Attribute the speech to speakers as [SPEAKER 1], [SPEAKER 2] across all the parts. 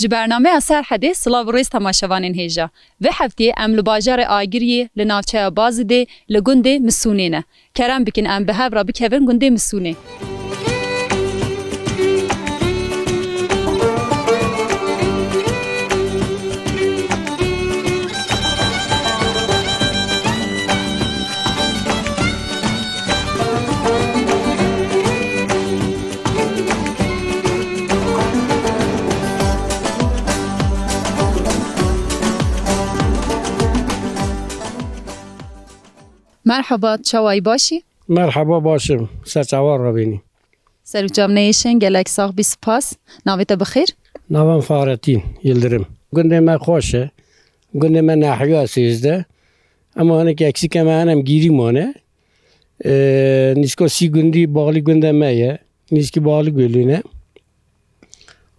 [SPEAKER 1] برنامه سرحدی سلاو روز تماشاوانین هیجا و هفته ام لباجار آگیری لنافچه بازده لگنده مسونینه کرم بکن ام به هف را بکوین گنده مسونه مرحبا چوای باشی؟
[SPEAKER 2] مرحبا باشم سرچوار را بینی
[SPEAKER 1] سر جامنیشن گلک ساق بی سپاس ناویت بخیر؟
[SPEAKER 2] نوام فارتین یلدرم گنده من خوشه گنده من نحوی سیزده اما هنه که اکسی که من هم گیری مانه نیسکا سی گندی باقلی گنده مایه نیسکی باقلی گلینه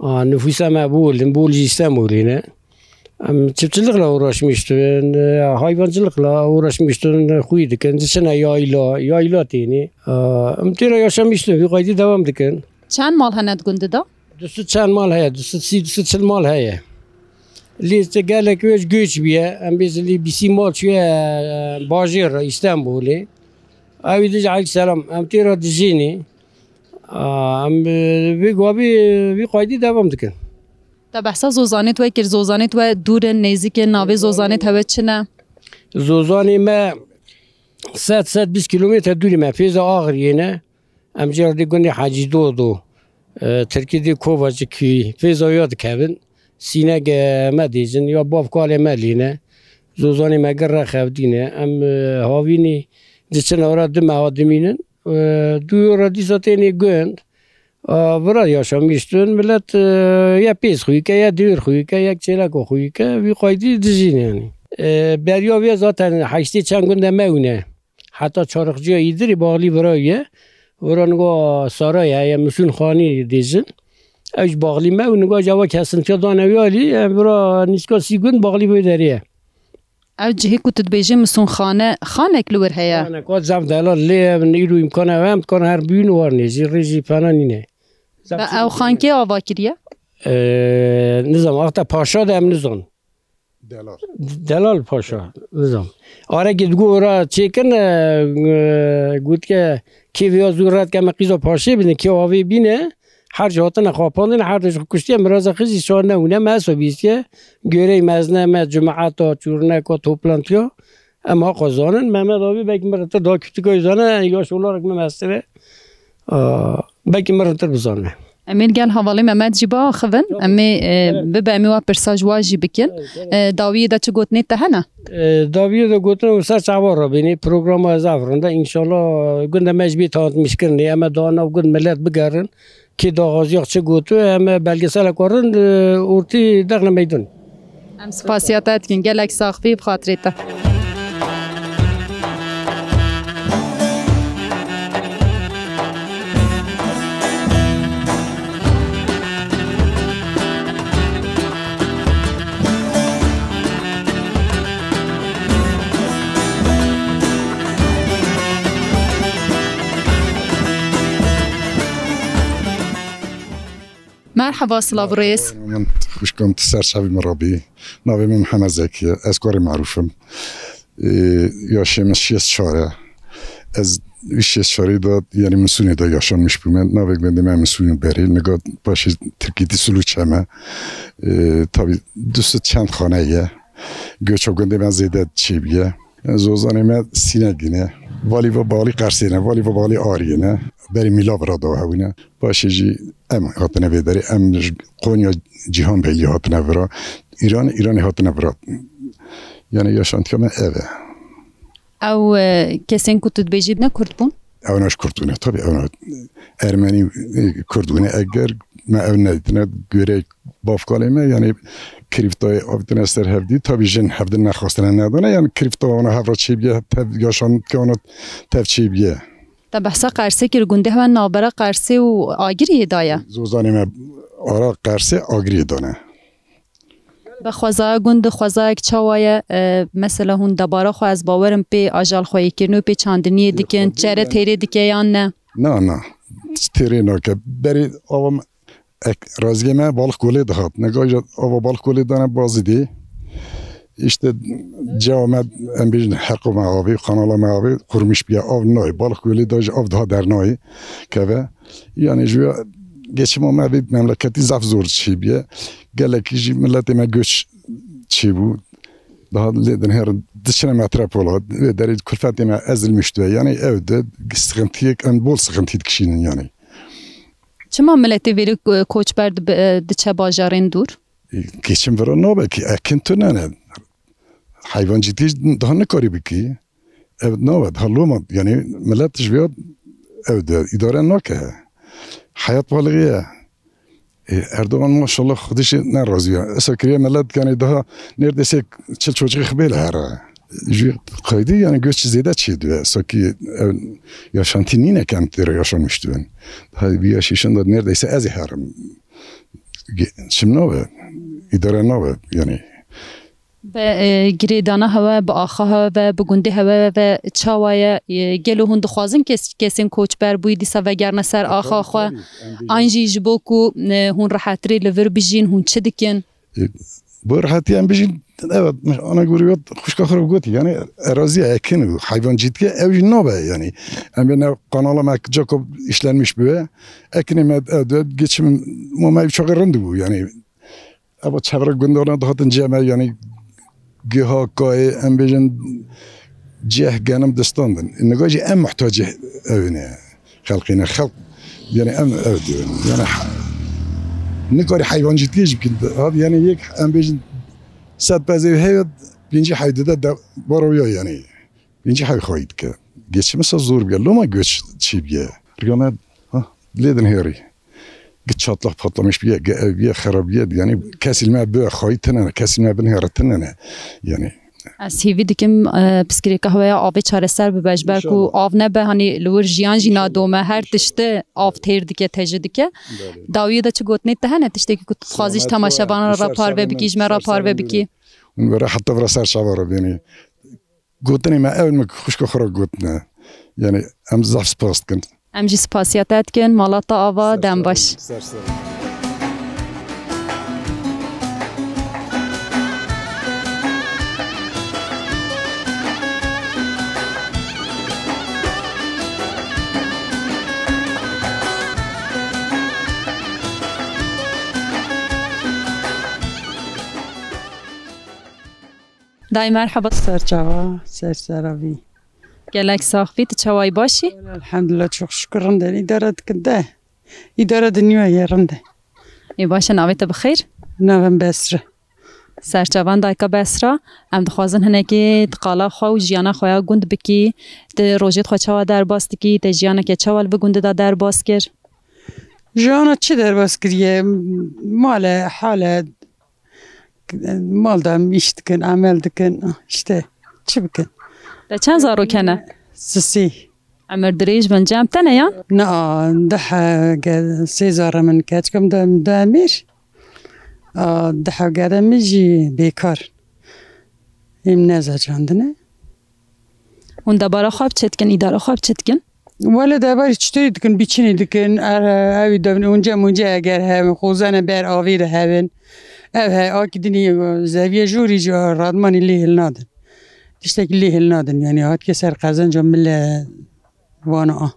[SPEAKER 2] نفوس هم بول جیستم بولینه چپچلقلا اوراش میشتن حیوانچلقلا اوراش میشتن خوی دکن چنه یایلا تینی امتیرا یاشم میشتن بی قایدی دوام دکن
[SPEAKER 1] چند مال هند گنده دا؟
[SPEAKER 2] دوست چند مال هیا دوست چل مال هیا لیست گله کوش گوش بیه ام بیزلی بیسی مال شویه باجر استانبولی اویدش علیک سلام امتیرا دجینی ام بی قایدی دوام دکن
[SPEAKER 1] تا بحثا زوزانت و کر زوزانت و دور نزدیک ناوی زوزانت هوا چنه؟
[SPEAKER 2] زوزانی ما 120 کیلومتر دوری ما فیز آخریه نه ام جردی گونی حاجی دو ترکی دی کوواج کی فیز آیاد کبن سینه ما دیجن یا باف کاله مالینه زوزانی ما گر خودینه ام هاوینی دیشن آورد دم آدمینن دو را دیساتینی گوند برای یاشام میشتن ملت یا پیس خویی که یا دور خویی که یک چیلک خویی که وی قایدی دزینه یعنی بریا وی زاتن هشتی چند گنده مونه حتی چارخجی ایدری باقلی برایه ورانگاه سارای یا مسون خانی دیزن اوج باقلی مونه جوا کسن که دانویالی برا نیسکا سی گند باقلی بیداریه
[SPEAKER 1] اوج هی کتد بیجه مسون خانه کلور هیا
[SPEAKER 2] خانه کات زم دلال لی نیرو امکانه و امکان هر بیون وارنیزی ریزی پنانینه
[SPEAKER 1] او خانکی آوا کریه؟
[SPEAKER 2] نظام آخه پاشا دم نظام دلال پاشا نظام آره که دو را چیکن گفت که کی ویازورات که مقیزا پاشه بینه کی آوی بینه هر جهات نخواپاندن هر جهت کشتی مراز خیلی شان نمونه مسو بیسته گوری مزنه مز جماعت تا چورنه کا توپلانتیا اما قزانن محمد آبی بگم مرتا دا کتیکای زانه یا شولار که مستره بگم مرتا بزانه
[SPEAKER 1] امین گل حوالی محمد جیبا خوون امی ببعمی و پرساج واجی بکن داویه دا چه گوتنی تهنه؟
[SPEAKER 2] داویه دا گوتنی و سر چوار را بینی پروگرام از افرانده انشالله گنده مجبی تاعت میشکرنی اما دانا و گند ملت بگرن که داغازیاق چه گوتو اما بلگه سال کارن اورتی دغن میدون
[SPEAKER 1] ام سپاسیاتت کن گلک ساخبی بخاطریتا مرحبا سلاو رئیس
[SPEAKER 3] من خوش کنم سرشبی مرابی ناوی من محمد زکیه از کار معروفم یاشم شیست چاره از شیست چاره داد یعنی مسونی داد یاشان میشپومن ناوی گنده من مسونی بری نگاه باشی ترکیدی سلو چمه تابی دوست چند خانه یه گوچو گنده من زیده چی بیه زوزانی من سینه گینه والی و بالی قرسینه والی و بالی آرینه بری میلا برا دو هونه باشه جی ام هاتنه بیداری ام قونیا جهان بیلی هاتنه برا ایران هاتنه برا یعنی یاشانت که من اوه
[SPEAKER 1] او کسین کتد بیجیب نه کرد بون؟
[SPEAKER 3] او ناش کردونه طبعا او ارمنی کردونه اگر ما او ندیدنه گوره بافکاله ما یعنی کریفتای آفتن استر هفدی تابی جن هفته نخواستن ندونه یعنی کریفتا آنها هفرا چی بیه یاشان که آنها تف چی بیه
[SPEAKER 1] تا بحثا قرصه که گنده هوا نابرا قرصه و آگیری دایه
[SPEAKER 3] زوزانی ما آرا قرصه آگیری دانه
[SPEAKER 1] به خوزای گنده خوزای چوایه مثلا هون دبارا خو از باورم پی آجال خویی کرنو پی چاندنی دیکن چهره تیره دیکه یا نه
[SPEAKER 3] نه تیره نه که بری آوام رازی ما بالخ گلی دهات نگاه آوا بالخ گلی دانه بازی دی işte جامد ام بیشتر حق معاوی قنال معاوی قرمش بیا آب نای بالخ گلی داج آب ده در نای که و یعنی جو geçim ama bir memleketi zaf zor çi biye geleki milletime göç çi bu daha leden her dışına metropola ve deri külfetime ezilmişti yani evde sıkıntı en bol sıkıntı kişinin yani.
[SPEAKER 1] Çima milleti veri koçber diçe bajarın dur?
[SPEAKER 3] Geçim veren ne be ki ekin tünene hayvancılığı daha ne kari ki evet ne var haloma yani millet jviyat evde idare ne ki hayat balığı Erdoğan maşallah خودش ناراضیه اسکریه ملت یعنی daha neredeyse çil çocuğu خبیله هر قایدی yani göç زیاده چیدوه ساکی yaşantı nine kentleri yaşanmıştı ben daha bir yaşında neredeyse az herim şimdi ne var idare ne var yani
[SPEAKER 1] به گریدانه هوا به آخه هوا و به گنده هوا و چاوای گلو هند خوازن کسین کوچبر بوی دیسا و گرنه سر آخه خوا آنجی جبو کو هون راحتری لور بجین هون چه دکن
[SPEAKER 3] bu rahatı en bijin evet ana görüyor kuşka kırıp götü yani araziye ekin hayvancılığı evci ne be yani ben kanala Jacob işlenmiş böyle ekini evde geçim mama çok rındı bu yani ama çevre günlerine daha cema yani Gihakay em bejin ceh ganım destandın. Negacı en muhtacı evine halkına halk yani em evdiyor. Yani ne kadar hayvancılık yiyip hadi yani yek em bejin sat bazı hayat birinci hayda da varıyor yani. Birinci hay hayt ki. Geçmesi zor bir ama göç çibiye. Riyana leden heri. Git çatlak patlamış bir harabiyet yani kesilme böyle haytına kesilme ben heratına yani
[SPEAKER 1] از هیوی دکم پسکری که هوای آب چارسر به بجبر کو آب نه به هنی لور جیان جینا دومه هر تشته آب تیر دکه تجه دکه داویه دا چه گوت نیت نه تشته که خازیش تماشاوان را پار و بکیش مرا پار و بکی
[SPEAKER 3] اون برای حتی برای سر شوار یعنی گوتنی ما اول ما خوشک خورا گوتنه یعنی ام زاف سپاست کن
[SPEAKER 1] ام جی سپاسیاتت کن مالاتا آوا دم باش دای مرحبا
[SPEAKER 4] سرچاوا سرسراوی
[SPEAKER 1] گلک ساختی تچوای باشی
[SPEAKER 4] الحمدلله çok şükür رنده idare کنده idare دنیا رنده
[SPEAKER 1] ای باشه ناویت بخیر
[SPEAKER 4] نوام بسره
[SPEAKER 1] سرچوان دایکا بسرا ام دخوازن هنگی دقالا خوا و جیانا خویا گند بکی ده روجت خوا چوا در باست کی ده جیانا که چوال بگنده دا در باست کر
[SPEAKER 4] جانا چی در باست کریه مال حاله مال دام işt کن عمل دکن işte چی بکن
[SPEAKER 1] ده چند زارو کنه
[SPEAKER 4] سسی
[SPEAKER 1] عمر دریج من جام تنه یا
[SPEAKER 4] نه ده 3000 من کاج کم دامیر ده قاعده میجی بیکار این نزاجاندنه
[SPEAKER 1] اون دبارا خواب چتکن ایدارا خواب چتکن
[SPEAKER 4] ولی دباری چطوری دکن بیچینی دکن اوی دابن اونجا مونجا اگر هم خوزانه بر آوی ده هبن اوه آکیدنی زاویه جوری جا رادمانی لیهل نادن تشتاکی لیهل نادن یعنی هات که سر قزن جا مله وانا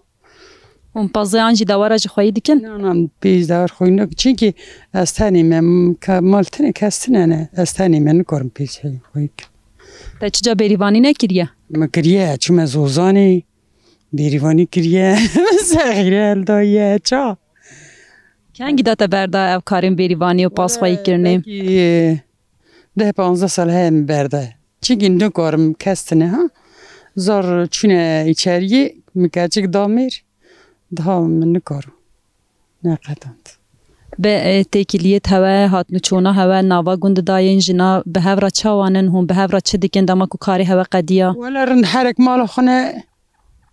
[SPEAKER 1] اون پازه آنجی دوارا جا خواهی دکن؟
[SPEAKER 4] نه بیز دوار خواهی نکن چون که از تانی من مالتنه کستنه نه از تانی من نکارم پیز خواهی کن
[SPEAKER 1] ده چجا بریوانی نکریه؟
[SPEAKER 4] مکریه چون مزوزانی بریوانی کریه سغیره الدایه چا
[SPEAKER 1] کنگی داتا برده او کاریم بریوانی و پاس خواهی کرنیم؟
[SPEAKER 4] 10-15 سال هم برده چون نکارم کستنه ها زار چونه ایچریه مکاچک دامیر daha من نکارم نقدند
[SPEAKER 1] به تکیلیت هوا هاتنو چونا هوا نوا گند داین جنا به هفرا چوانن هم به هفرا چه دیگن دما کو کاری هوا قدیا
[SPEAKER 4] ولا رند حرک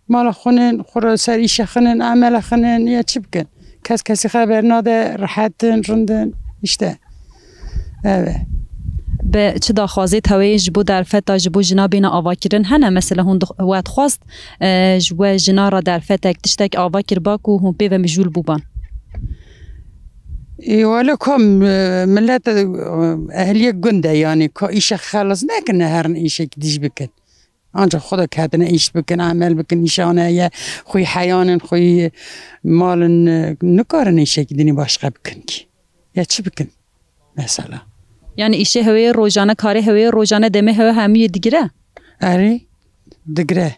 [SPEAKER 4] مال خونه خور سری شخنن عمل خنن یا چی بکن کسی خبر ناده راحتن رندن işte
[SPEAKER 1] به چه داخوازی هوای جبو در فتا جبو جنا بین آوا کرن هنه مثلا هون وقت خواست جبو جنا را در فتا تشتک آوا کر باکو هم پی و مجول بوبان
[SPEAKER 4] ولا كم ملات أهلية جندة يعني كإيش خلص لكن هرن إيش كديش بكن أنت خدا كاتنا إيش بكن عمل بكن إيشانه يا خوي حيان خوي مال نكارن إيش كدني باشقة بكن كي يا شو بكن مثلا
[SPEAKER 1] يعني إيش هوي روجانة كاري هوي روجانة دمه هوا همي دقرة
[SPEAKER 4] أري دقرة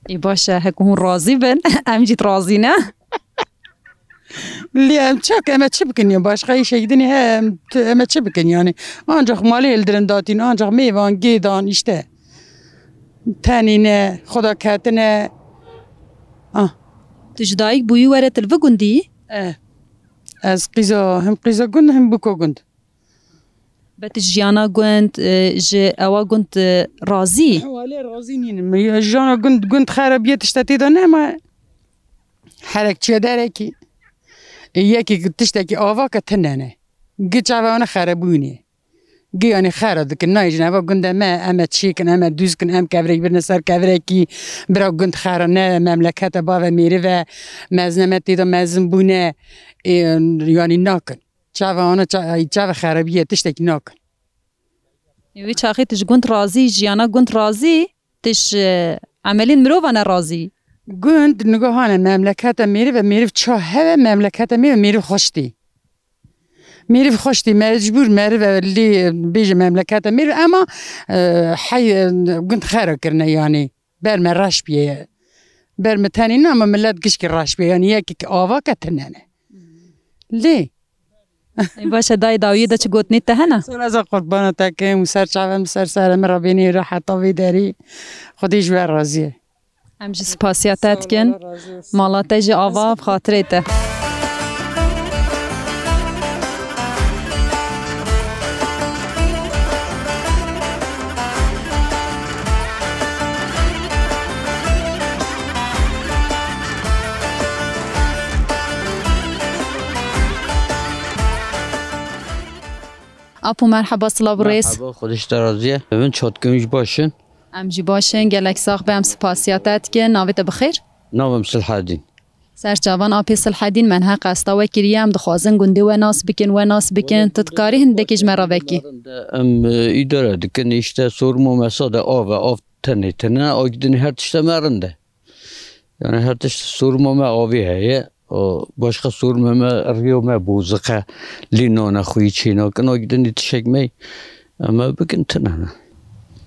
[SPEAKER 1] باشا هكون راضي بن أمجد راضينا
[SPEAKER 4] اللي أم تشاك أم تشبكن يا باش خايش يدني أم تشبكن يعني أنجح مالي الدرنداتين أنجح ميوان جيدان إشته تانينا خدا كاتنا
[SPEAKER 1] تجدايك بوي ورا تلفقندي
[SPEAKER 4] از قيزا هم قيزا قند هم بكو قند
[SPEAKER 1] بتجيانا قند ج أوا قند راضي
[SPEAKER 4] حوالي راضي نين جانا قند خرابية تشتتي دانا ما حرك تشي داركي إياكي تشتكي آواك تنانا قد شعبانا خرابوني قي يعني خارد كن نايج نبا قند ما أما تشيكن أما دوزكن أم كفريك برنسار كفريكي برا قند خارنا مملكة بابا ميري مازنمت تيدا مازنبونا يعني ناكن شعبانا شعب خرابية تشتكي ناكن
[SPEAKER 1] يوي شاخي تش قند راضي جيانا قند راضي تش عملين مروف أنا راضي
[SPEAKER 4] قند نقوهانا مملكة ميري تشاهد مملكة ميري خوشتي ميري خوشتي مجبور ميري اللي بيجي مملكة ميري أما حي قند خير كرنا يعني بير ما راش بيه بير ما تاني نعم ملات قشك راش بيه يعني ياكي آوا كتنانا ليه؟
[SPEAKER 1] باشا داي داوية دا چگوتني تهنا
[SPEAKER 4] سولازا قربانا تاكي مسار شعبا مسار سارة مرابيني راحة طوي داري خودي جوار رازيه
[SPEAKER 1] امجي سپاسياتات كن مالاتا جي آوا بخاطريته أبو مرحبا صلاة بريس
[SPEAKER 5] مرحبا خودش درازیه من چادکنیش باشن
[SPEAKER 1] امجي باشن گلک ساق بهم سپاسياتات كن ناويت بخير
[SPEAKER 5] نامم سلحدین
[SPEAKER 1] سرچاوان آبی صلحدین من ها قصدا و کریم دخوازن گنده و ناس بکن تتکاری هندکیج مرا وکی
[SPEAKER 5] ام ایداره دکن işte sorma mesade av tane agdin her tişte merinde yani her tişte sorma avi heye o başka sorma riyome bozıqa linona خوی چینا کن agdin تشکمی اما بکن تنه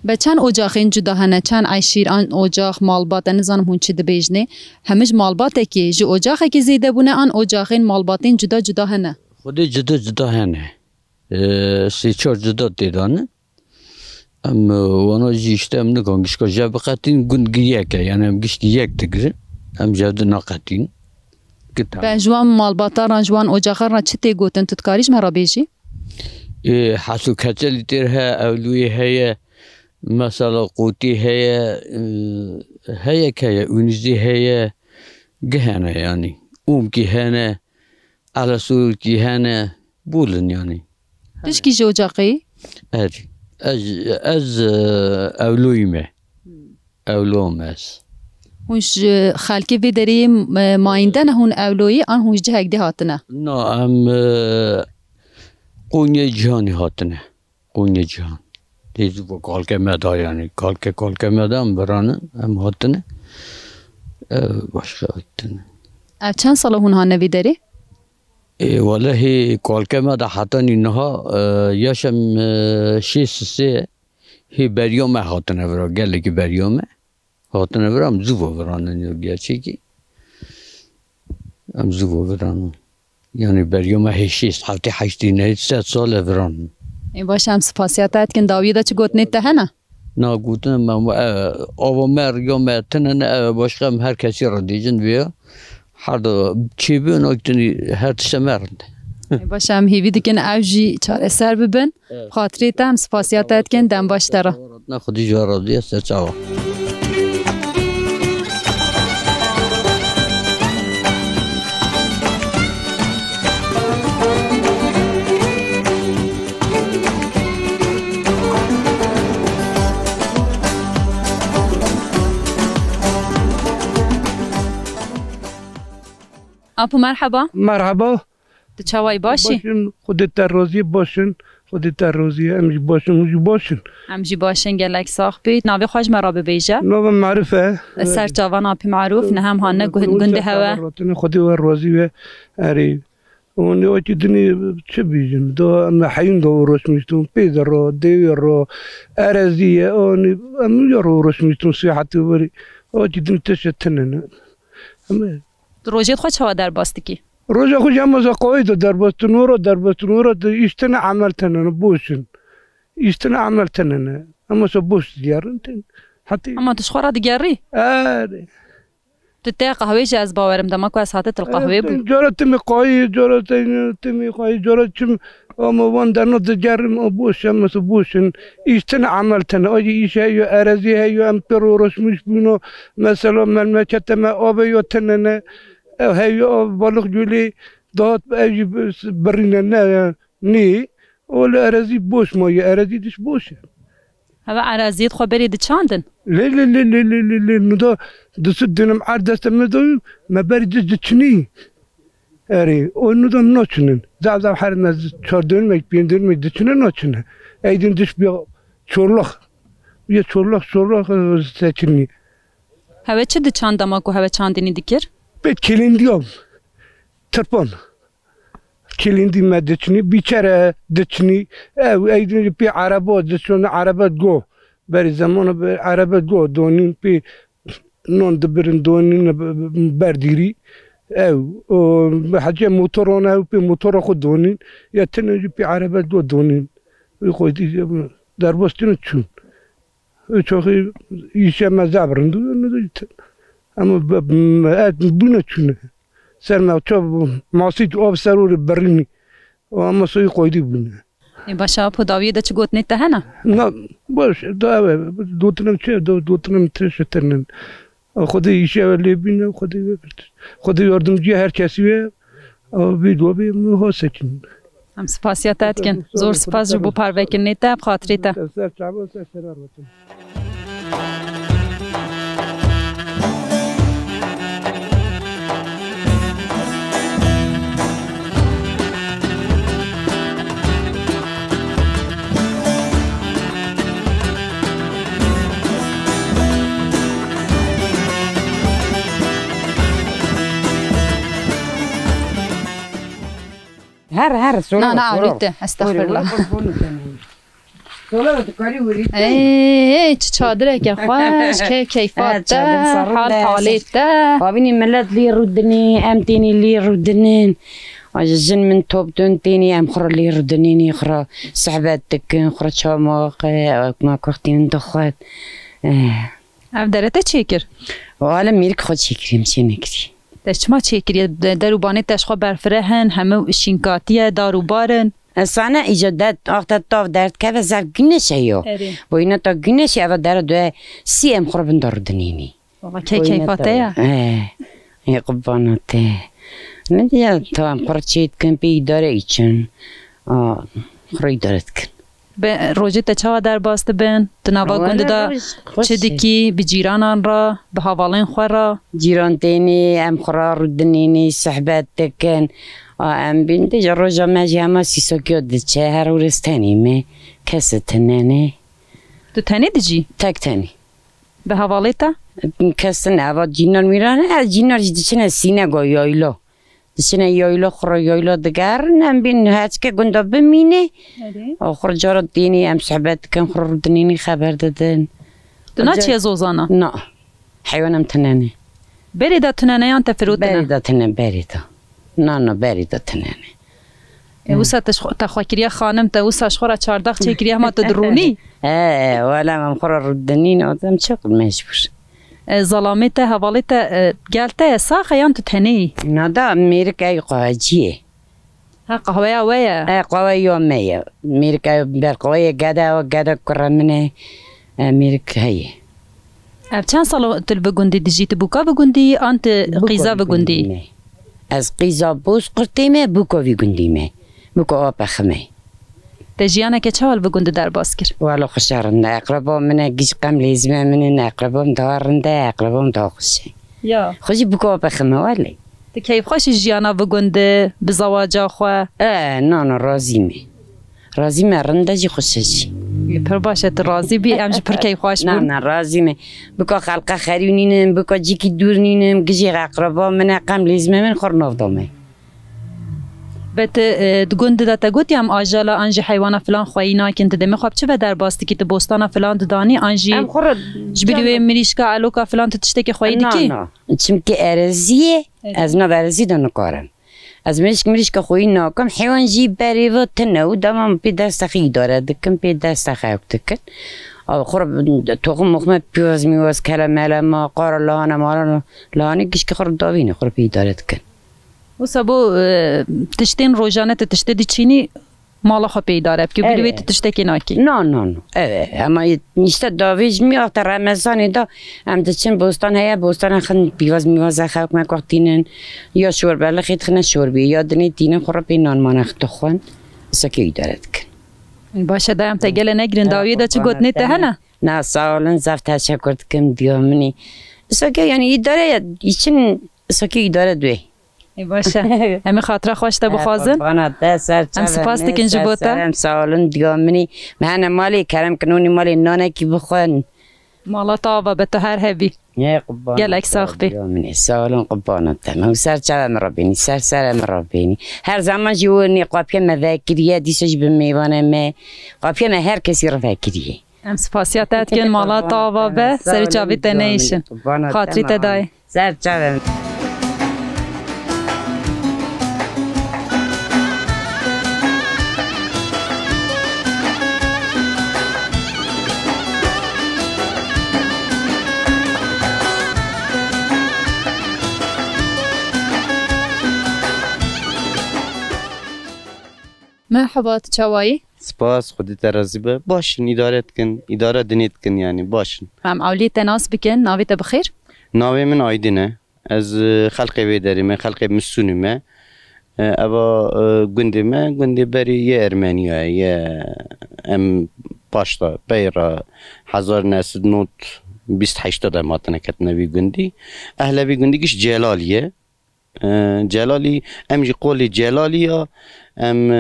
[SPEAKER 1] به چند اجاقین جدا هنه چند عیشیر آن اجاق مالبات نزانم هون چی دبیجنه همش مالباته که جو اجاقه که زیده بونه آن اجاقین مالباتین جدا هنه
[SPEAKER 5] خودی جدا هنه سی چار جدا دیدانه اما وانا جیشته ام نگانگش که جب قطین گندگیه که یعنی هم گشت یک دگره هم جب ناقطین
[SPEAKER 1] به جوان مالباتا ران جوان اجاقه ران چی تی گوتن تتکاریش مرا بیجی؟
[SPEAKER 5] حسو کچلی تیر ها اولوی های مثلا قوتی هي كيا ونزي هي جهنة يعني كي هنا على سول كي هنا بولن يعني
[SPEAKER 1] تش كي جو جاقي
[SPEAKER 5] أجي أز أولوماس
[SPEAKER 1] هونش خالكي في دري ما عندنا هون أولوي أن هونش جهك دي هاتنا
[SPEAKER 5] نعم قونية جهاني هاتنا قونية جهان دیدی با کالکه مدا یعنی کالکه مدا هم برانه هم هاتنه باشقه هاتنه
[SPEAKER 1] چند سال هون ها نوی داری؟
[SPEAKER 5] والله کالکه مدا حتی اینها یاشم 6 هی بریومه هاتنه برا گله که بریومه هاتنه برا هم زوبا برانه گرچه که هم زوبا برانه یعنی بریومه هی 6 هفته 8 نه 3 سال برانه
[SPEAKER 1] باشه هم سپاسیاتت کن داویه دا چه گوتنی تهنه؟
[SPEAKER 5] نه گوتنم آوامر یا مرتنه باشم هر کسی را دیجن بیا هر دو چی بیان اگتنی هر تشه مرنده
[SPEAKER 1] باشه هم هیوی دیگن اوجی چاره سر ببین خاطری تا هم سپاسیاتت کن دم باش داره
[SPEAKER 5] نه خودی جوارا دیه سر چاوا
[SPEAKER 1] أبو مرحبا
[SPEAKER 6] مرحبا
[SPEAKER 1] تو چاوای باشی؟
[SPEAKER 6] باشن خودت در راضی باشن خودت در راضی همجی باشن
[SPEAKER 1] همجی باشن گلک ساخ بید ناوی خوش مرا ببیجه
[SPEAKER 6] نو معرفه
[SPEAKER 1] سر جوان آپی معروف نه هم هانه گنده هوا
[SPEAKER 6] خودی و راضی و اری اون اوتی دنی چه بیجن دو ام حیون دو روش میشتون پیدر رو دیوی رو ارزیه اون ام یارو روش میشتون سیاحتی وری اوتی دنی تشتنن
[SPEAKER 1] روجیت خود چوا در باستی کی؟
[SPEAKER 6] روزا خوش هم از قاید در بستنورا ایشتن عمل تنن بوشن ایشتن عمل تنن اما سو بوش دیارن حتی
[SPEAKER 1] اما تشخورا دیگری؟ تو قهوه جه از باورم دما که از حالت القهوه بود
[SPEAKER 6] جارت می قایی جارت چم اما وان در نظر جرم بوش اما سو بوشن ایشتن عمل تنن آجی ایش هیو ارزی هیو امپرو رسمش بینو مثلا من مچت ما آبه یا تنن هیو بالغ جولی داد اجی برینه نه نی اول ارزی بوش مایه ارزی دش بوشه
[SPEAKER 1] هوا عرازیت خو برید چاندن
[SPEAKER 6] لی ندا دست دنم عردست مدو ما برید دچنی اری اون ندا ناچنن زاب هر نز 4 می 5 می دچنه ناچنه ایدین دش بیا چورلخ بیا چورلخ سچنی
[SPEAKER 1] هوا چه د چاندما کو هوا چاندنی دکر
[SPEAKER 6] به کلیندیام ترپان کلیندی مدچنی بیچاره دچنی ایدین پی عربات دچون عربات گو بر زمان به عربات گو دونین پی نون دبرن دونین بردیری او حاجه موتورونه او پی موتور خود دونین یا تنجی پی عربات گو دونین خودی در بستن چون چوخی ایشه مزابرند اما بونه چونه سر ما تو ماسیت آب سرور برینی و اما سوی قایدی بونه
[SPEAKER 1] باشه پداوی ده چه گوت نیت هنه
[SPEAKER 6] نه باش دوتنم چه دوتنم تشترن خودی ایشه ولی بینه خودی یاردمچی هر کسی و ویدیو بی محاسکن
[SPEAKER 1] هم سپاسیت کن زور سپاس جو بو پروه کنیت بخاطریت
[SPEAKER 6] سر چابا سر شرار وطن
[SPEAKER 4] هر
[SPEAKER 1] نه آریته استغفر الله ای چه چادره که خوش که کیفات حال حالیت
[SPEAKER 4] بابینی ملت لی رودنی ام تینی لی رودنین جن من توب دون تینی ام خور لی رودنینی خورا صحبت دکن خورا چاماق ما کختین دخواد
[SPEAKER 1] اف درته چی کر؟
[SPEAKER 4] والا میرک خود چی کریم چی نکری
[SPEAKER 1] دشت ما چی کری دروبانی تشخوا برفرهن همه شینکاتیه داروبارن
[SPEAKER 4] سانه ایجادت آخت تاف درد که و زر گنشه یو با اینا تا گنشه اول در دوه سی ام خوربن داردنینی
[SPEAKER 1] واقعا که کیفاته
[SPEAKER 4] ای قباناته ندیه تا هم خور چید کن پی داره ایچن خوری دارد کن
[SPEAKER 1] به روزی تا در باسته بین تناوا گنده دا چه دکی به جیرانان را به حوالین خور را
[SPEAKER 4] جیران تینی ام خورا رودنینی صحبت دکن ام بینده جا روزا مجی همه سیساکیات دچه هر ورز تنیمه کس تننه
[SPEAKER 1] تو تنی دجی؟
[SPEAKER 4] تک تنی
[SPEAKER 1] به حوالی تا؟
[SPEAKER 4] کس نه جینار میرانه از جینار دچنه سینه گو یایلو دچنه یایلو خورا یایلو دگر نم بین هست که گنده بمینه آخر جارا دینی ام صحبت کن خورا رودنینی خبر دادن
[SPEAKER 1] تو نه چیه زوزانه؟
[SPEAKER 4] نه حیوانم تننه
[SPEAKER 1] بری دا تننه یا تفرود
[SPEAKER 4] بری دا تننه بری دا نه بری دا تننه
[SPEAKER 1] اوسا تخواکریه خانم تا اوسا شخورا چارداخ چه کریه ما تدرونی؟
[SPEAKER 4] ولی من خورا رودنین آدم چقدر مجبور
[SPEAKER 1] ظلامی تا حوالی تا گلته ساخه یا تو تنی؟
[SPEAKER 4] نه دا میرکای قواجیه
[SPEAKER 1] قهوه اوه
[SPEAKER 4] قهوه یومیه میرکای بر قهوه گده کرمنه میرکایه
[SPEAKER 1] اب چند سال تل بگوندی دیجیت بوکا بگوندی آنت قیزا بگوندی؟
[SPEAKER 4] از قیزا بوز قرتیمه بوکا بگوندیمه بوکا آب خمه
[SPEAKER 1] تجیانه که چهال بگونده در باز کر؟
[SPEAKER 4] والا خوشارنده اقربا منه گیش قم لیزمه منه اقربام دارنده اقربام دا خوشه
[SPEAKER 1] یا
[SPEAKER 4] خوشی بوکا آب خمه ولی
[SPEAKER 1] کیف خوش جیانا بگنده بزواجا خو
[SPEAKER 7] نه راضیمه رنده جی خوششی
[SPEAKER 1] پر باشه راضی بی امج پر کیف خوش بون
[SPEAKER 7] نه راضیمه بکا خلقه خریونینم بکا جیکی دور نینم گجی اقربا من قم لیزمه من خور نافدامه
[SPEAKER 1] بت دگند دا تگوت یم آجالا انجی حیوانا فلان خوینا کنت دمی خواب چه در باستی که بوستانا فلان دانی انجی جبیلی مریشکا علوکا فلان تشتکی خویدی کی
[SPEAKER 7] نه چیم که ارزیه از نه ارزی دانو کارم از مریشکا خوی ناکم حیوان جی بری و تنو دام پی دست خی داره دکم پی دست خیک دکن خور توخم مخمه پیاز میواز کلمه ما قار لانه مالانه لانه گیش که خور داوینه خور پی داره دکن
[SPEAKER 1] و سبو تشتین روزانه تشته دی چینی مالا خو پیداره بکی بلیوی تشته کی ناکی
[SPEAKER 7] نه اما نیشته داویج میاد رمضانی دا هم دچین بوستان هیا بوستان خن بیواز میواز خاک مکوتینن یا شوربه لخیت خن شوربه یا دنی دینه خور پی نان مانخ تخوان سکی دارد کن
[SPEAKER 1] باشه دایم تگل نگرین داوی دا چه گوت نیته هنه
[SPEAKER 7] نه سالن زفت تشکر کم دیامنی سکی یعنی اداره ایچین سکی اداره دوی
[SPEAKER 1] باشه همین خاطره خوشته بخوازن هم سپاس دکن جبوتا
[SPEAKER 7] هم سالن دیامنی من مالی کرم کنونی مالی نانه کی بخون
[SPEAKER 1] مالا طاوه به تو هر هبی گلک ساخ بی
[SPEAKER 7] سالن قبانت تمام سر مرابینی سر مرابینی هر زمان جوونی قابیه مذاکریه دیسش بمیوانه ما قابیه ما هر کسی رو فکریه
[SPEAKER 1] هم سپاسیاتت کن مالا طاوه به سر چاوی تنیشن خاطری تدای
[SPEAKER 7] سر چاوی
[SPEAKER 1] مرحبا تشاوایی
[SPEAKER 8] سپاس خودت راضی به باشین اداره دنیت کن یعنی باشین
[SPEAKER 1] هم اولی تناس بکن ناویت بخیر
[SPEAKER 8] ناوی من آیدینه از خلق ویداری خلق مسونمه اوا گنده بری یه ارمنیا یه ام پاشتا بیرا 1928 ماتنه کتنوی گندی اهلوی گندیگش جلالیه جلالی امجی قولی جلالیا ام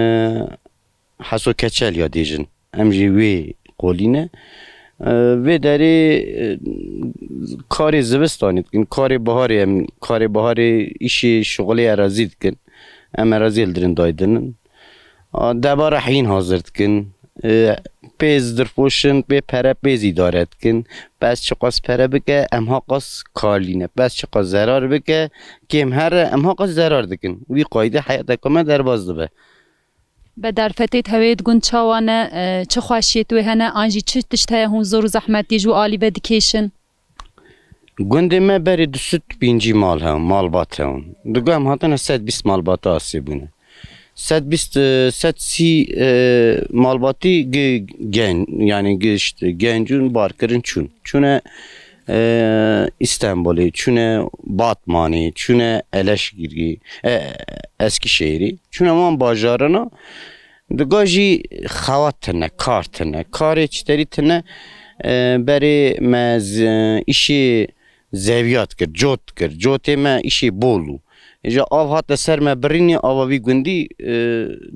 [SPEAKER 8] حسو کچل یا دیجن امجی وی قولینه وی داری کاری زبستانید کن کاری بهاری ایشی شغلی ارازید کن ام ارازیل درین دایدنن دبار حین حاضرد کن پیز درفوشن به پره پیزی دارد کن بس چه قاس پره بکه امها قاس کارلینه بس چه قاس زرار بکه که امها قاس زرار دکن وی قایده حیات کامه در باز دبه
[SPEAKER 1] به در فتیت هوید گون چاوانه چه خواشیت و هنه آنجی چه تشته هون زور و زحمتی جو آلی بدیکیشن
[SPEAKER 8] گنده ما بری 205 مال هم مال بات هم دگاه هم هاتن 120 مال بات آسی بونه 130 مالباتی گن یعنی گشت گنجون بارکرین چونه استانبولی چونه باتمانی چونه الشگیری اسکشهری چونه من باجارنا دگاجی خواتنه کاری چطوری تنه بری مز ایشی زویات کرد جوت ما ایشی بولو اجا آب هات سر ما برینی آبی گندی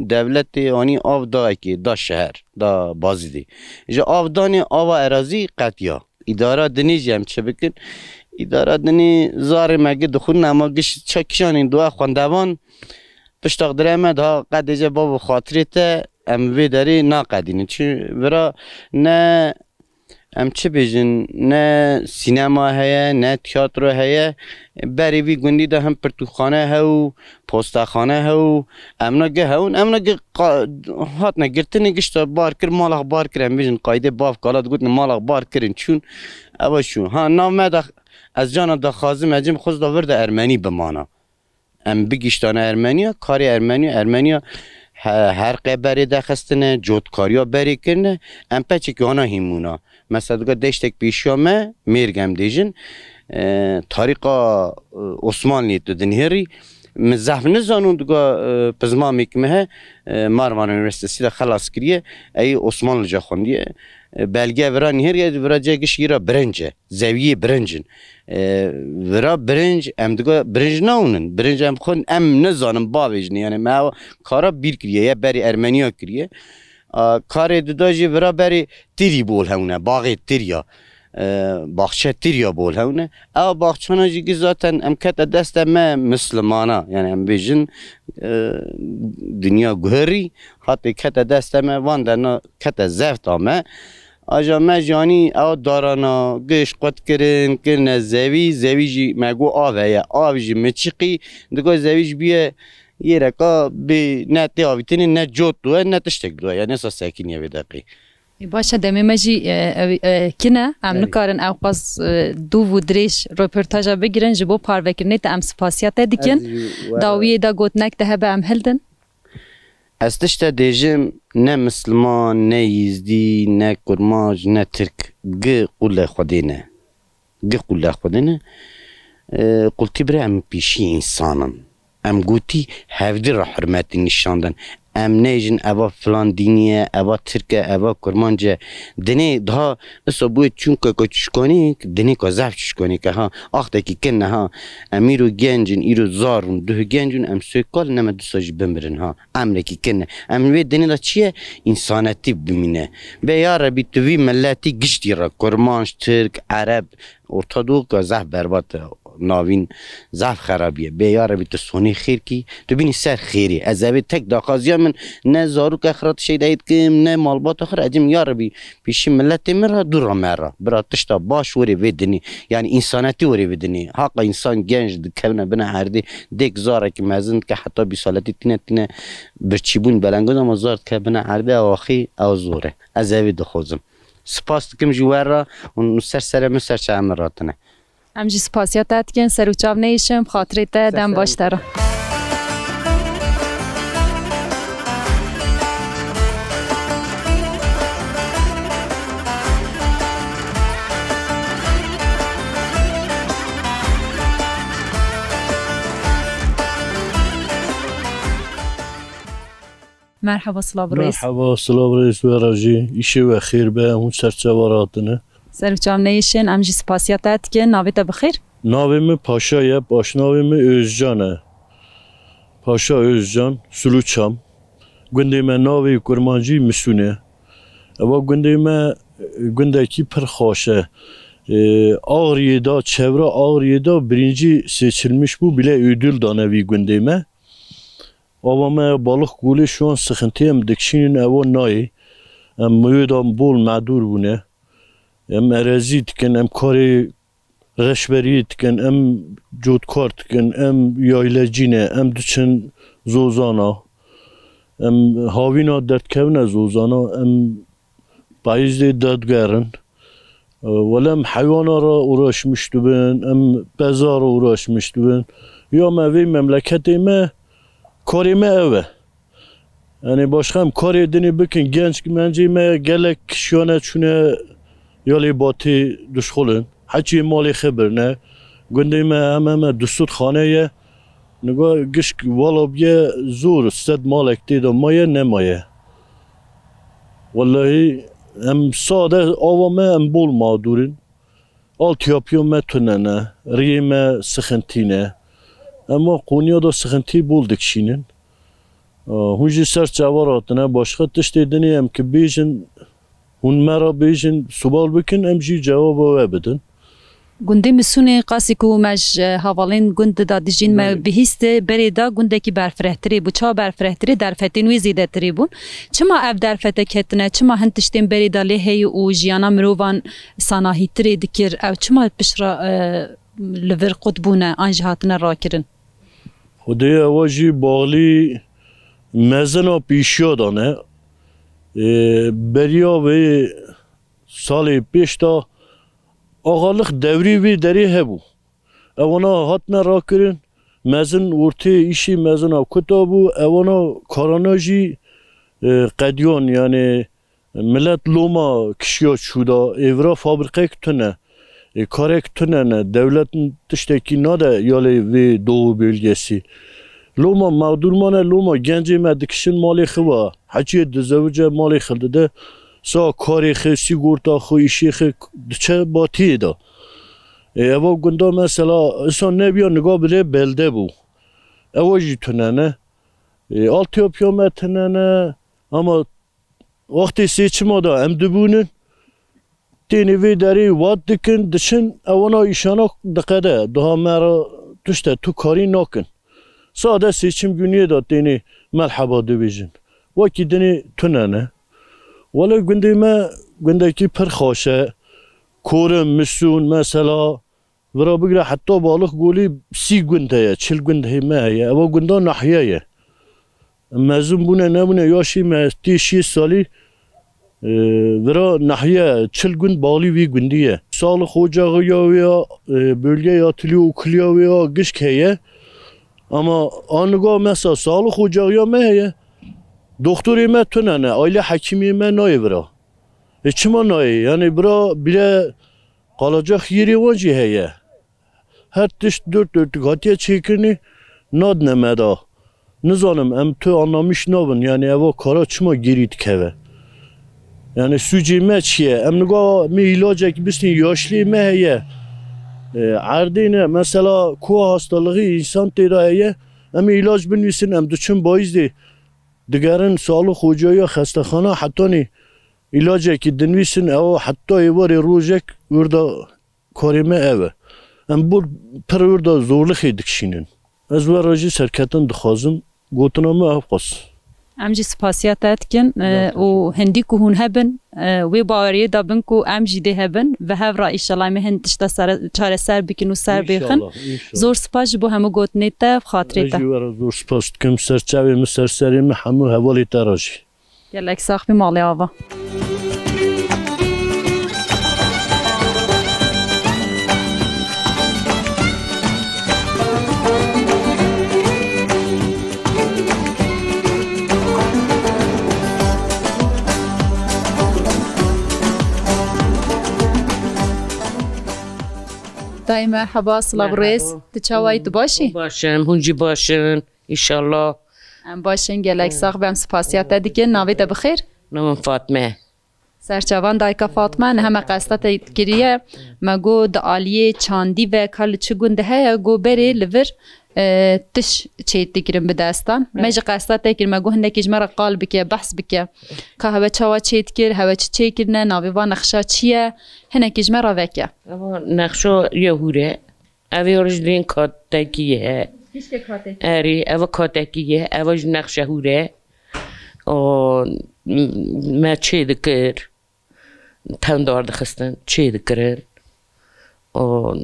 [SPEAKER 8] دولت آنی آب دا که دا شهر دا بازی دی اجا آب دانی آب اراضی قطعا اداره دنی جم چه بکن اداره دنی زار مگه دخول نما گش چکشان دو خواندوان پشتاق درامد ها قد اجا باب خاطرت ام وی داری ناقدینه چه برا نه ام چه بیجن نه سینما هیا نه تئاتر هیا بری وی گندی ده هم پرتوخانه هاو پستخانه هاو ام نگه هاون ام نگه هات نگرت نگشت بار کر مال بار کرم بیجن قاعده باف کالات گوت مال بار کرن چون اوا شو ها نام از جان دا خازم اجم خود دا ورد ارمنی بمانا ام بگیشتانه ارمنیا کاری ارمنیا هر قبری دخستنه جودکاریا بری کنه ام پچه که آنها هیمونا مثلا دشتک پیشیامه میرگم دیجن طریقا عثمانی تو دنیاری مزحف نزانون دگاه پزما میکمه ماروان یونیورسیتی خلاص کریه ای عثمان لجا خوندیه belge vira niheriye vira cekiş gira birince zeviye birincin vira birinc em digo birinc naunin birinc em xon em ne zanim bavêjin yani me kara bir kiriye ya beri Ermeniya kiriye karê dida jî vira berî tirî bol hewne baxê tirya baxçe tirya bol hewne ew baxçana jî zaten em kete deste me Müslümana yani em bêjin dünya guherî hatê kete deste me van derna kete zevta me aja me janî ew darana giş qet kirin kirine zevî jî me got av heye av jî miçiqî digo zevî jî biye yereka bi ne tê avîtinê ne cot duye ne tiştek duye yani esa sekiniye vê deqî
[SPEAKER 1] Başa demê me jî kine em nikarin ew qas dû û dirêj röportaja bigirin ji bo parvekirinê te em spasiya te dikin dawiyê da gotinek de hebe em hildin
[SPEAKER 8] Ez tişte dêjim ne Müslüman ne Yîzdî ne Kurmac ne Türk gi qûlê Xwedê ne gi qûlê Xwedê ne qultî bire em pîşî însanin em gotî hevdî ra hirmetî nîşandin em nejin eva filan dîniye eva Türk e eva Kurmanc e dinê daha esa bûye çûnka ka çûşkanîk dinê ka zev çûşkanîk e ha axtekî kin ne ha em îro gencin îro zarûn duhê gencûn em sêkalin em ê dîsa jî bimirin ha emrekî kin ne em wê dinê da çi ye însanetî bimîne bê ya Rebî tu vî milletî giştî re Kurmanc Türk Ereb Ortodok ka zev berbat e navîn zev xerabiye bê ya Rebî tu sonê xêr kî tu bînî ser xêrê ez evê tek daxaziya min ne zarok exrat şeydayê dikim ne malbata xir ecim ya Rebî pîşî milletê min ra dûra me ra bira tişta baş werê vê dinê yani însanetî werê vê dinê haqa însan genç dikevne bine erdê dêk zarekî mezin dike heta bîsaletî tîne birçîbûn belengaz ama zar dike bine erdê axî ew zor e ez evê dixwazim spas dikim ji we re û ser serê min serçe min ratine
[SPEAKER 1] em jî spasiya te dikin ser û çav neyişim xatirê te dem baş te re Merhaba Slav Reis.
[SPEAKER 9] Merhaba Slav Reis ve Raji. İşi ve xêr be hûn serçevaratine.
[SPEAKER 1] Ser û çav neyişin em jî spasiya te dikin navê te bixêr
[SPEAKER 9] Navê me Paşa ye başnavê me Özcan e. Paşa Özcan Suluçam. Gundê me navê Kurmancî Misûn e. Eva gundê me gundekî pir xweş e. Ağrı'yê da çevre Ağrı'yê da birincî seçilmiş bû bile ödül dane vî gundê me. Ava me balık gulê şu an sıxintî em dikişînin ewa nayê em mûyê bol medûr bûne em erezî dikin em karê reşberiyê dikin em cotkar dikin em yaylecî ne em diçin zozana em havîna derdkevne zozana em payîzê dedgerin welem heywana ra uğraşmış dibin em beza ra uğraşmış dibin ya me vê memleketê me karê me ew e yani başka em karê dinê bikin genç mencî me gelek kişiyane çûne ya lê batê dişxulin heçî malê xwe birine gundê me em distûrxane ye niga gişk wala biye zor sed malek tê da maye nemaye wallahî em sade ava me em bol madûrin altyapıya me tune ne riyê me sıxintî ne ama Konya da sıxintî bol dikişînin hûn jî ser çawaratine başka tiştê dinê em ki bêjin hûn me ra bêjin subal bikin em jî cewaba we bidin
[SPEAKER 1] Gundê Misûnê qasî ku me ji havalên gund da dijîn me bihîste berê da gundekî berfirehtirê bû çawa berfirehtirê derfetên wê zêdetirê bûn çima ev derfetek ketine çima hin tiştên berê da lê heye û jiyana mirovan sanahîtirê dikir ew çima pişra li vir qut bûne an jî hatine rakirin
[SPEAKER 9] Xwedê ewa jî baxlî mezina pîşiya dane beriya vê salê pêş da ağalık devrî wê derê hebû ewana hatine rakirin mezin ortê îşî mezina kuta bû ewana karana jî qediyan yani millet loma kişiya çûda êvira fabrikek tune karek tune ne devletin tiştekî nade ya lê vê doğu bölgesî loma mağdurmane loma gencê me dikişin malê xwe heçî dizewuce malê xwe dide سا کاری خی سیگورتا خوی شیخ چه باتی دا اوا گندا مثلا انسان نبیا نگاه بده بلده بو اوا جی تننه آلتیا پیامتننه اما وقتی سیچما دا ام دبونن تینی وی داری واد دکن دشن اوانا ایشانا دقیده daha مرا تشته تو کاری نکن ساده سیچم günüye da tini merhaba dibijin وکی دنی تننه ولی گندکی پر خوشه کورم مسون مثلا ورا بگره حتی بالغ گولی 30 گنده 40 گنده مایه اما گنده ناحیه مزون بونه نبونه یاشی مهتی 6 سالی ورا ناحیه 40 گند بالی وی گندیه سال خوجاقی یا bölge yatılıyor okuluyor veya gışk heye ama anıga mesela sağlık ocağı ya meye doktor me tünene aile hakimi me nayı bira çima nayı yani bira bile kalacak yeri vancı heye her tiş dört hatiye çekini nad nemeda nizanım em tu anlamış nabın yani eva kara çima girit keve yani sücime çiye em niga mi ilacak bisni yaşlı me heye عردینه مثلا کوه hastalığı insan تیرایه ام علاج بنویسین ام دوچون بایزی دیگران سالو خوجایا خستخانه حتی نی علاجه که دنویسین او حتی ایواری روزک وردا کاریمه اوه ام بور پر وردا zorluk دکشینن از وراجی سرکتن دخوازم گوتنامه افقاس
[SPEAKER 1] امجی سپاسیات اتکن و هندی که هون هبن وی باوریه دابن که امجی ده هبن و هف را ایشالله مهن تشتا چاره سر بکن و سر بیخن زور سپاس بو همو گوتنه تا خاطره تا
[SPEAKER 9] زور سپاس کم سرچاوی مسرسریم همو حوالی تراجی
[SPEAKER 1] گلک ساخبی مالی آوا دایم مرحبا سلام رئیس تچاوی تو باشی؟
[SPEAKER 10] باشم هونجی باشن ایشالله
[SPEAKER 1] باشین گلک ساق بهم سپاسیات دیگه ناوی ده بخیر؟
[SPEAKER 10] نام فاطمه
[SPEAKER 1] سرچوان دایکا فاطمه نه همه قصدت گریه مگو دعالیه چاندی و کال چگون ده های گو بری لور تش چیت دیگرم به دستان مجی قصدت دیگر مگو هندکی جمره قال بکه بحث بکه که هوا چوا چیت کر هوا چی کرنه ناوی و نقشه چیه هندکی جمره وکه
[SPEAKER 10] نقشه یهوره اوی رجلین کاتکیه اری اوی کاتکیه اوی نقشه هوره ما چی دکر تندار دخستن چی دکرن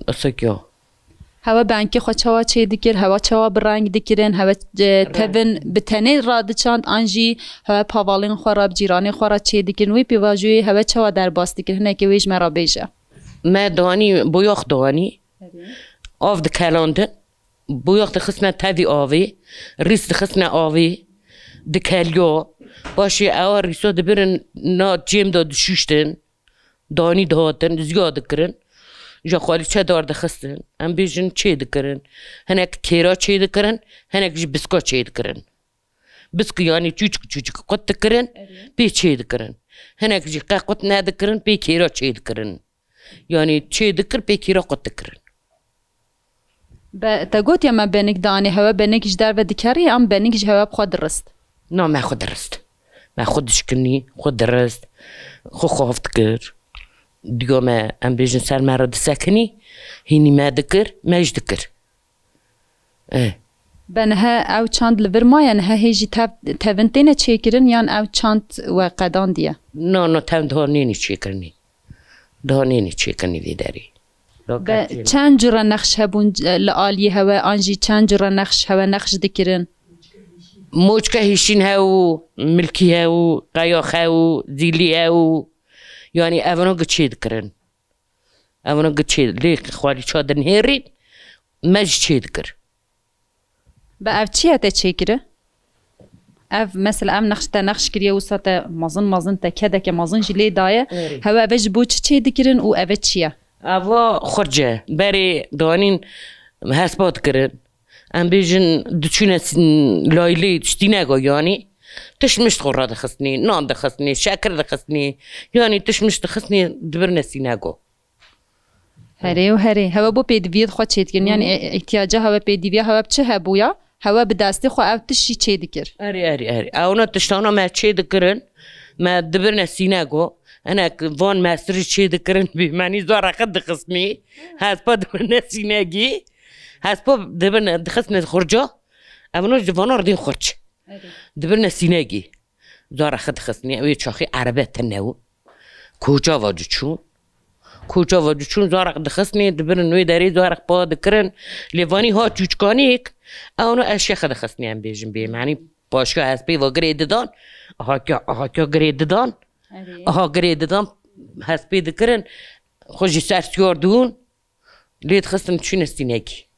[SPEAKER 10] اسکیا
[SPEAKER 1] هوا بانکی خو چوا چی دکر هوا چوا برنگ دکرن هوا تبن بتنی راد چاند آنجی هوا پاوالین خوراب جیرانی خورا چی دکرن وی پیواجوی هوا چوا در باست دکرن نه که ویش مرا بیجه
[SPEAKER 10] ما دانی بویاخ دانی آف دکلاندن بویاخ دخسنا تدی آوی ریس دخسنا آوی دکلیو باشی اوه ریسا دبرن نا جیم داد شوشتن دانی دهاتن زیاد کرن جا خوالی چه دار دخستن ام بیجن چه دکرن هنک کیرا چه دکرن هنک جی بسکا چه دکرن بسکا یعنی چوچک قط دکرن بی چه دکرن هنک جی قط ندکرن بی کیرا چه دکرن یعنی چه دکر بی کیرا قط دکرن
[SPEAKER 1] تا گوت یا ما بینک دانی هوا بینکش در و دکری ام بینکش هوا بخواد درست
[SPEAKER 10] نه ما خود درست ما خودش کنی خود درست خو خافت کر دیگه ما ام بیشتر سر مرد سکنی هینی ما دکر ماش دکر
[SPEAKER 1] بنها او چند لور ما یعنی هیچی تونتینه چی کرن یان او چند و قدان دیه
[SPEAKER 10] نه تون دهانینی چی کرنی دهانینی چی کنی دیداری
[SPEAKER 1] چند جرا نقش هبون لعالی هوا آنجی چند جرا نقش هوا نقش دکرن
[SPEAKER 10] موجکه هیشین هاو ملکی هاو قیاخ هاو زیلی هاو یعنی اونا گچید کرن اونا گچید لیک خوالی چادن هیرین مج چید کر
[SPEAKER 1] با اف چی هتا چی کره؟ اف مثلا ام نقش تا نقش کریه و ساته مازن تا کده که مازن جلی دایه هوا اوش بو چی دکرن و اوه چیه؟
[SPEAKER 10] اوا خرجه بری دانین حسبات کرن ام بیجن دچونه لایلی تشتی نگو یعنی تشمش خورا دخسني نان دخسني شاكر دخسني يعني تشمش دخسني دبرنا سيناغو
[SPEAKER 1] هری و هری هوا بو پیدوید خود چید کن یعنی احتیاجه هوا پیدوید هوا بچه هبویا هوا به دستی خو او تشی چید کر
[SPEAKER 10] اری اونا تشتانا ما چید کرن ما دبرنا سيناغو انا فون ماستر چید کرن بی معنی زوار خد دخسني هاس با دبرنا سيناغي هاس با دبرنا دخسنا خرجا اونا جوانو ردي خرج دبرنا سيناغي زوار خد دخسني اوی چاخي عربه تنو کجا واجو کوچا و چون زارق دخسني دبرن وی داری زارق با دکرن لیوانی ها چوچکانیک اونو اشیاء دخسني هم بیجم بی معنی باشگاه هسپی و گرید دان آها که گرید دان آها گرید دان هسپی دکرن خوشی سرسیار دون لید خستن چون استینگی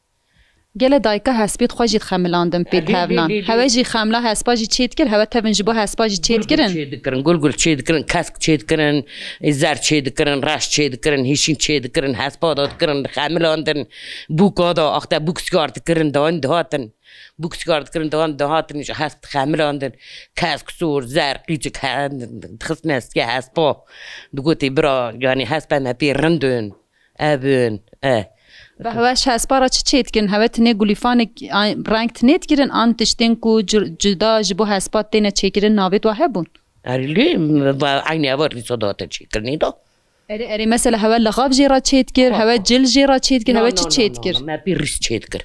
[SPEAKER 1] گله دایکا هسپید خوشید خملاندم پید هفلان هوا جی خملا هسپاجی چید کر هوا تبن جبو هسپاجی چید کرن
[SPEAKER 10] گل چید کرن کاسک چید کرن زر چید کرن راش چید کرن هیشین چید کرن هسپا داد کرن خملاندن بوکا دا اختا بوکسگارد کرن دان دهاتن بوکسگارد کرن دان دهاتن هست خملاندن کاسک سور زر قیچ خسن است که هسپا دگوتی برا یعنی هسپا مپی رندون ابن
[SPEAKER 1] و هواش هسپارا چید کن هوا تنه گلیفان رنگ تنید کرن آن تشتین کو جدا جبو هسپات تینه چی کرن نابید و هبون
[SPEAKER 10] لی عینی اول ریسادات چی کرنی دا
[SPEAKER 1] اری مثلا هوا لغاب جیرا چید کر هوا جل جیرا چید کر هوا چی چید کر
[SPEAKER 10] ما بی ریس چید کر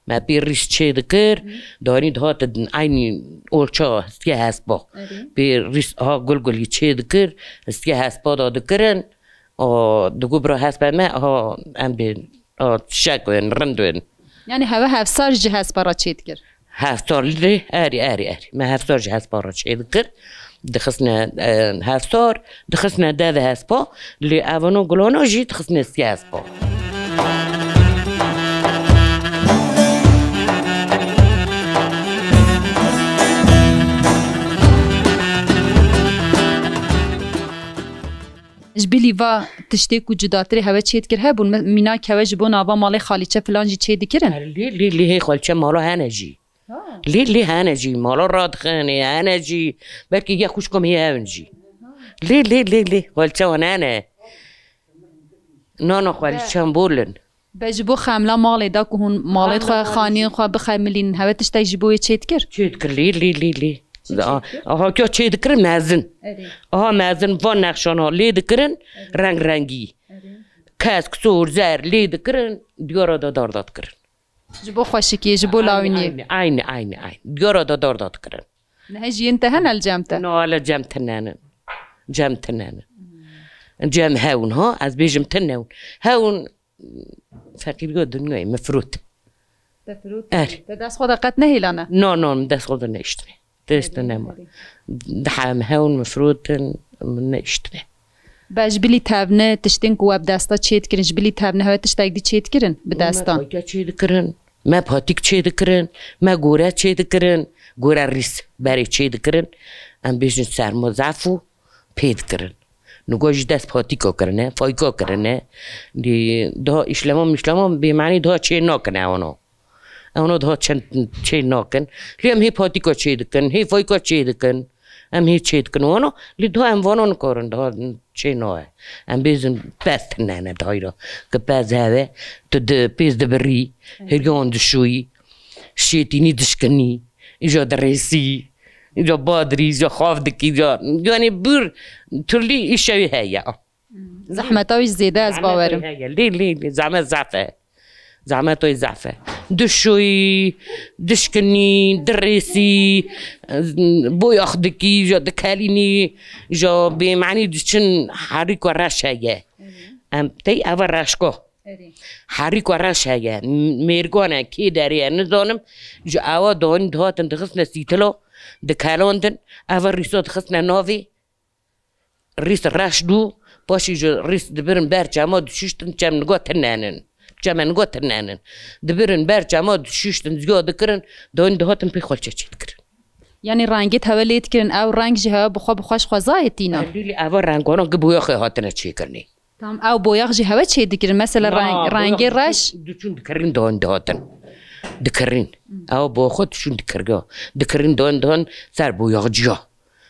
[SPEAKER 10] ما بی ریس چید کر داری دهات عینی اولچا هستی هسپا بی ریس ها گل چید کر هستی هسپا داد کرن دگو برا هسپا ما ها ام بی شاكوين رندوين
[SPEAKER 1] يعني هوا هفسار جهاز برا تشيد كر
[SPEAKER 10] هفسار لي اري ما هفسار جهاز برا تشيد كر دخسنا هفسار دخسنا داذا هسبا اللي اوانو قلونو جي دخسنا سياسبا
[SPEAKER 1] جبلی و تشتیک و جداتری هوا چید کر هبون مینا که هوا جبون آوا مال خالیچه فلان جی چید کرن
[SPEAKER 10] لی هی خالیچه مالا هنجی لی هنجی مالا راد خانه هنجی بلکه یه خوش کم هی هنجی لی خالیچه و نانه نانا خالیچه هم بولن
[SPEAKER 1] بجبو خاملا مال دا که هون مالت خواه خانی خواه بخیملین هوا تشتی جبوی چید کر
[SPEAKER 10] چید کر لی آها که چه دکرن مازن آها مازن وان نقشان ها لی دکرن رنگی کاسک سور زر لی دکرن دیارا داد کرن
[SPEAKER 1] جبو خوشکی جبو لاونی
[SPEAKER 10] عین دیارا داد کرن
[SPEAKER 1] نه جی انتهن الجامته
[SPEAKER 10] نه على جام تنان جام هاون ها از بیجم تنان هاون فقیر گو دنیای مفروت
[SPEAKER 1] دست خود قد نهیلانه
[SPEAKER 10] نه دست خود نشتنه تستنم دحام هون مفروض من اشتبه
[SPEAKER 1] باش بلی تابنه تشتین کواب دستا چید کرن جبلی تابنه هوا تشتاق دی چید کرن به دستان
[SPEAKER 10] ما پاکا چید کرن ما پاتیک چید کرن ما گوره چید کرن گوره ریس بری چید کرن ام بیشن سرما زعفو پید کرن نگوش دست پاتیکا کرنه فایکا کرنه دی دا اشلمان به معنی دا چه نکنه اونا ده چه ناکن لیم هی پاتیکا چه دکن هی فایکا چه دکن ام هی چه دکن اونا لی ده ام وانون کارن ده چه ناه ام بیزن پست نه دایرا که پس هوا تو ده پیز ده بری هریان دشوی شیطینی دشکنی ایجا درسی ایجا بادری ایجا خواف دکی ایجا یعنی بر ترلی ایشوی هیا
[SPEAKER 1] زحمتاویش زیده از باورم
[SPEAKER 10] لی زحمتای ضعفه دشوی دشکنی درسی بوی آخدکی جا دکالینی جا به معنی دچن حریک و رش هیه ام تی اول رشکو حریک و رش هیه میرگانه کی داریه نزانم جا اول دان دهاتن دخصن سیتلو دکالاندن اول ریسا دخصن ناوی ریس رش دو باشی جا ریس دبرن بر جمع دششتن جمع نگاه تنانن جمن قطر نانن دبرن برجع ششتن زيادة كرن دون دهاتن بي خالچه چيت كرن
[SPEAKER 1] يعني رنگت هوا ليت كرن او رنگ جه بخوش خوازايت دينا
[SPEAKER 10] لي اول رنگانا که بویاخ هاتن چي كرني
[SPEAKER 1] تام او بویاخ جه هوا چي دكرن مثلا رنگ رش
[SPEAKER 10] دچون كرن دون دهاتن دكرين أو باخد شون دكرجا دكرين دون سر بوياجيا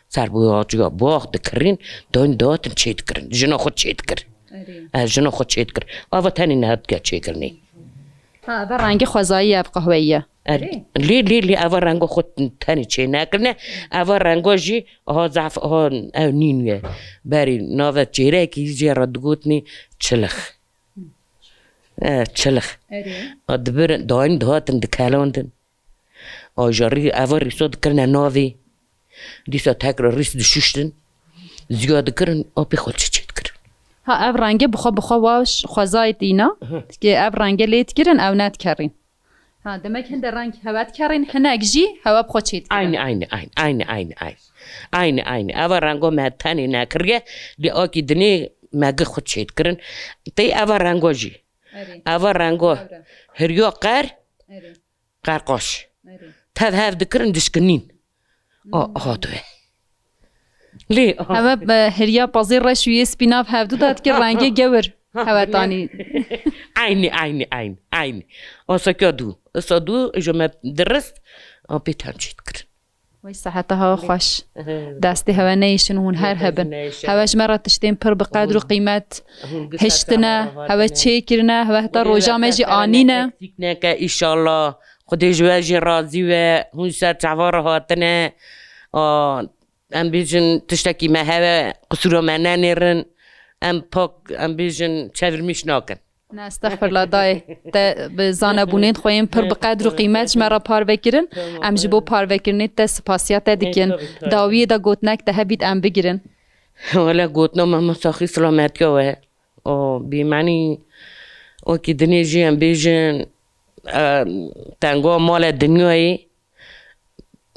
[SPEAKER 10] سر بوياجيا باخ دكرين دون داتن چه دكرين جنا خود چه دكر جنا خود چه دكر آوا تاني نهاد که چه کرنی
[SPEAKER 1] ها و رنگ خوزایی قهوه‌ایه
[SPEAKER 10] لی اول رنگو خود تانی چه نکنه اول رنگو جی ها ضعف ها نینویه بری ناوت جیره که جی ردگوتنی چلخ چلخ دبر داین دهاتن دکالاندن آجاری اول ریسو دکرن ناوی دیسا تکر ریس دشوشتن زیاد کرن آبی خود چه کرن
[SPEAKER 1] ها اف رنگ بخوا واش خوزای دینا که اف رنگ لیت کرن او نت کرین ها دمک هند رنگ هوات کرین هنگ جی هوا بخوا چید
[SPEAKER 10] عین اول رنگو مهتنی نکریه لی آکی دنی مگه خود چید کرن تی اول رنگو جی اول رنگو هریو قرقاش تد هف دکرن دشکنین توه لی
[SPEAKER 1] هوا هریا بازی رشوی سپیناف هفدو داد که رنگ گور هوا تانی
[SPEAKER 10] عین آسا دو جمع درست آبی تنجید کرن
[SPEAKER 1] وی صحتها خوش دستی هوا نیشن هون هر هبن هواش مرة تشتین پر بقدر و قیمت هشتنه هوا چه کرنه هوا حتی روژا مجی آنینه
[SPEAKER 10] که ایشالله خودی جواجی راضی و هون سر تعوار هاتنه ام بیجن تشتکی ما هوا قصور ما ننیرن ام پاک ام بیجن چورمیش ناکن
[SPEAKER 1] نه استغفر الله دای به زانبونین خویم پر بقدر و قیمتش مرا پار بکرن ام جبو پار بکرنید تا سپاسیات دیکن داویه دا گوتنک ده بید ام بگیرن
[SPEAKER 10] ولا گوتنا مهما ساخی سلامت که بیمانی او که دنیجی ام بیجن تنگو مال دنیایی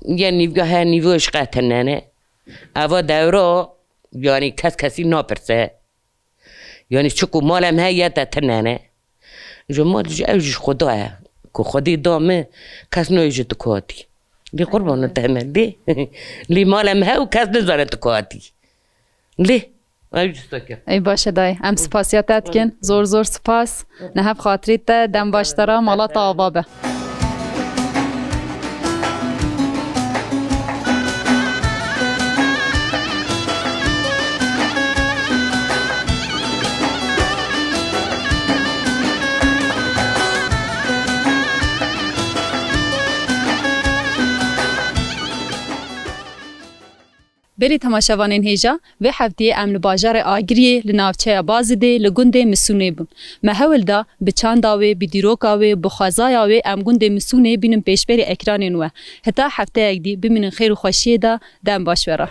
[SPEAKER 10] یه نیوگاه نیوش قطننه اوا دوره یعنی کسی نپرسه یعنی چکو مالم هیت تننه جو مال جو اوجش خداه که خودی دامه کس نویجه تکاتی لی قربانو تهمه لی مالم ها و کس نزانه تکاتی لی
[SPEAKER 1] ای باشه دای ام سپاسیاتت کن زور سپاس نهب خاطریت دم باشترا مالات آبابه بری تماشاوانین هیجا و هفته ام لباجار آگریه لناوچه بازده لگنده مسونه بون محول دا به چند داوه به دیروکاوه بخوازایاوه ام گنده مسونه بینم پیشبری اکرانین و حتی هفته اگدی بمینن خیر و خوشیه دا دم باش ورا